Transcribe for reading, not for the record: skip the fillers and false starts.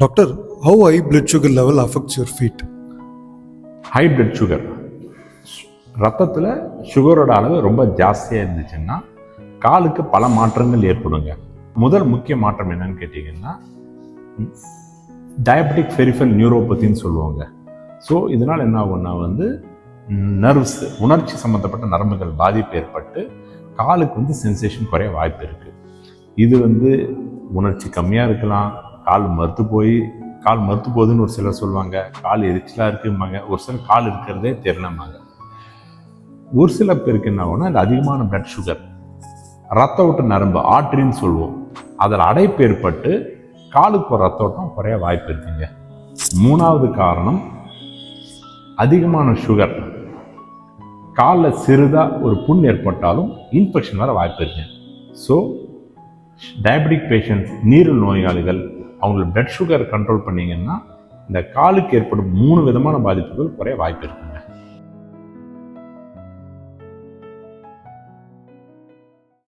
Doctor, how high blood sugar level affects your feet? High blood sugar, ரத்தத்தில் சுகரோட அளவு ரொம்ப ஜாஸ்தியாக இருந்துச்சுன்னா காலுக்கு பல மாற்றங்கள் ஏற்படுங்க. முதல் முக்கிய மாற்றம் என்னன்னு கேட்டிங்கன்னா டயபெட்டிக் பெரிஃபரல் நியூரோபதின்னு சொல்லுவாங்க. ஸோ இதனால் என்ன ஆகும்னா நர்வ்ஸ், உணர்ச்சி சம்மந்தப்பட்ட நரம்புகள் பாதிப்பு ஏற்பட்டு காலுக்கு சென்சேஷன் குறைய வாய்ப்பு இருக்குது. இது உணர்ச்சி கம்மியாக இருக்கலாம், கால் மறுத்து போகுதுன்னு ஒரு சிலர் சொல்லுவாங்க, கால் எரிச்சலாக இருக்கும்பாங்க, ஒரு சிலர் கால் இருக்கிறதே தெரியலம்பாங்க. ஒரு சில பேருக்கு என்ன ஆகும்னா இந்த அதிகமான பிளட் சுகர், ரத்த ஓட்ட நரம்பு ஆர்டரின்னு சொல்லுவோம், அதில் அடைப்பு ஏற்பட்டு காலுக்கு ஒரு ரத்த ஓட்டம் குறைய வாய்ப்பு இருக்குங்க. மூணாவது காரணம், அதிகமான சுகர் காலில் சிறிதாக ஒரு புண் ஏற்பட்டாலும் இன்ஃபெக்ஷன் வர வாய்ப்பு இருக்கு. ஸோ டயபெட்டிக் பேஷண்ட்ஸ், நீரிழிவு நோயாளிகள், அவங்களோட பிளட் சுகர் கண்ட்ரோல் பண்ணிங்கன்னா இந்த காலுக்கு ஏற்படும் 3 விதமான பாதிப்புகள் குறைய வாய்ப்பு இருக்கு.